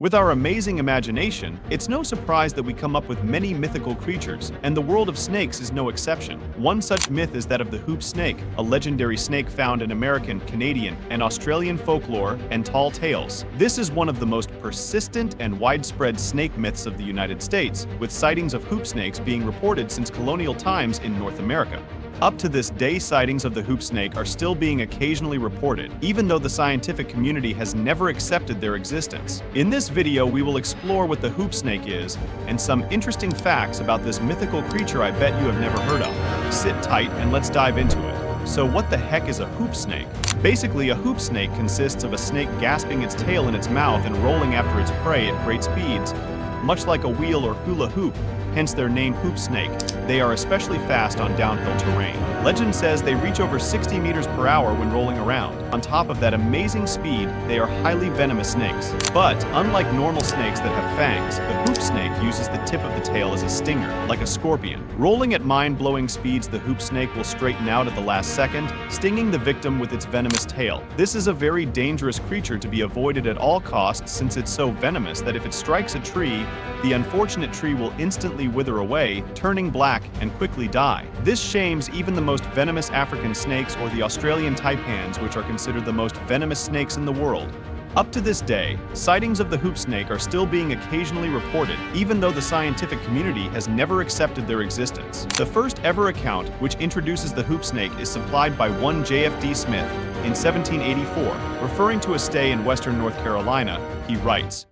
With our amazing imagination, it's no surprise that we come up with many mythical creatures, and the world of snakes is no exception. One such myth is that of the hoop snake, a legendary snake found in American, Canadian, and Australian folklore and tall tales. This is one of the most persistent and widespread snake myths of the United States, with sightings of hoop snakes being reported since colonial times in North America. Up to this day, sightings of the hoop snake are still being occasionally reported, even though the scientific community has never accepted their existence. In this video, we will explore what the hoop snake is and some interesting facts about this mythical creature I bet you have never heard of. Sit tight and let's dive into it. So what the heck is a hoop snake? Basically, a hoop snake consists of a snake gasping its tail in its mouth and rolling after its prey at great speeds, much like a wheel or hula hoop, hence their name hoop snake. They are especially fast on downhill terrain. Legend says they reach over 60 meters per hour when rolling around. On top of that amazing speed, they are highly venomous snakes. But unlike normal snakes that have fangs, the hoop snake uses the tip of the tail as a stinger, like a scorpion. Rolling at mind-blowing speeds, the hoop snake will straighten out at the last second, stinging the victim with its venomous tail. This is a very dangerous creature to be avoided at all costs since it's so venomous that if it strikes a tree, the unfortunate tree will instantly wither away, turning black and quickly die. This shames even the most venomous African snakes or the Australian taipans, which are considered the most venomous snakes in the world. Up to this day, sightings of the hoop snake are still being occasionally reported, even though the scientific community has never accepted their existence. The first ever account which introduces the hoop snake is supplied by one J.F.D. Smith in 1784. Referring to a stay in western North Carolina, he writes,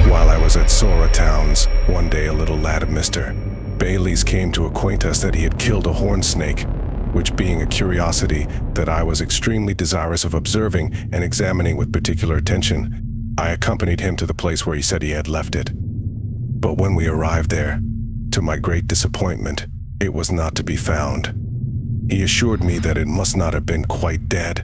"While I was at Sora Towns, one day a little lad of Mr. Bailey's came to acquaint us that he had killed a horned snake, which being a curiosity that I was extremely desirous of observing and examining with particular attention, I accompanied him to the place where he said he had left it. But when we arrived there, to my great disappointment, it was not to be found. He assured me that it must not have been quite dead,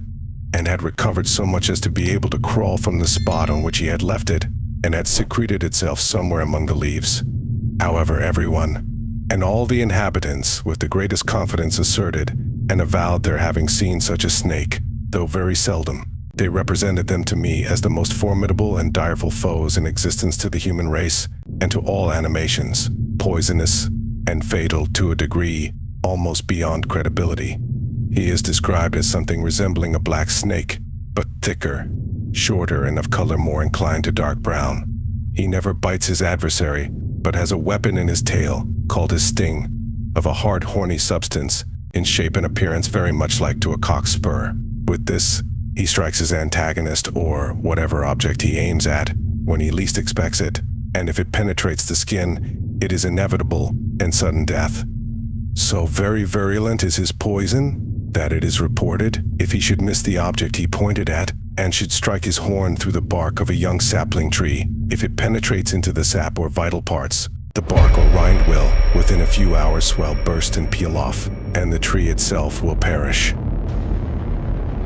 and had recovered so much as to be able to crawl from the spot on which he had left it, and had secreted itself somewhere among the leaves. However, everyone, and all the inhabitants, with the greatest confidence asserted and avowed their having seen such a snake, though very seldom. They represented them to me as the most formidable and direful foes in existence to the human race and to all animations, poisonous and fatal to a degree almost beyond credibility. He is described as something resembling a black snake, but thicker, shorter, and of color more inclined to dark brown. He never bites his adversary, but has a weapon in his tail, called his sting, of a hard horny substance, in shape and appearance very much like to a cock's spur. With this, he strikes his antagonist, or whatever object he aims at, when he least expects it, and if it penetrates the skin, it is inevitable and sudden death. So very virulent is his poison, that it is reported, if he should miss the object he pointed at, and should strike his horn through the bark of a young sapling tree, if it penetrates into the sap or vital parts, the bark or rind will, within a few hours, swell, burst, and peel off, and the tree itself will perish."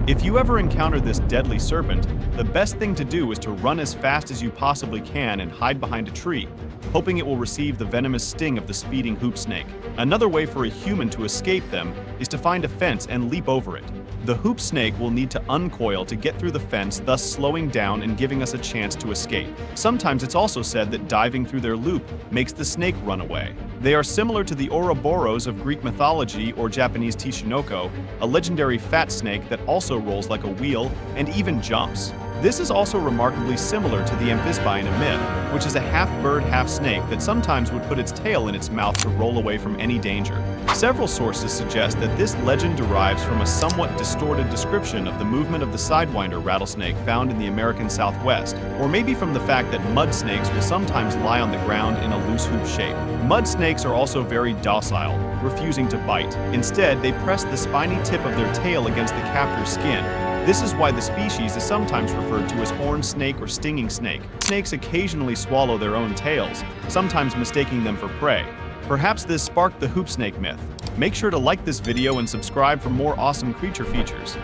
If you ever encounter this deadly serpent, the best thing to do is to run as fast as you possibly can and hide behind a tree, hoping it will receive the venomous sting of the speeding hoop snake. Another way for a human to escape them is to find a fence and leap over it. The hoop snake will need to uncoil to get through the fence, thus slowing down and giving us a chance to escape. Sometimes it's also said that diving through their loop makes the snake run away. They are similar to the Ouroboros of Greek mythology or Japanese Tishinoko, a legendary fat snake that also rolls like a wheel and even jumps. This is also remarkably similar to the amphisbae in a myth, which is a half-bird, half-snake that sometimes would put its tail in its mouth to roll away from any danger. Several sources suggest that this legend derives from a somewhat distorted description of the movement of the sidewinder rattlesnake found in the American Southwest, or maybe from the fact that mud snakes will sometimes lie on the ground in a loose hoop shape. Mud snakes are also very docile, refusing to bite. Instead, they press the spiny tip of their tail against the captor's skin. This is why the species is sometimes referred to as horned snake or stinging snake. Snakes occasionally swallow their own tails, sometimes mistaking them for prey. Perhaps this sparked the hoop snake myth. Make sure to like this video and subscribe for more awesome creature features.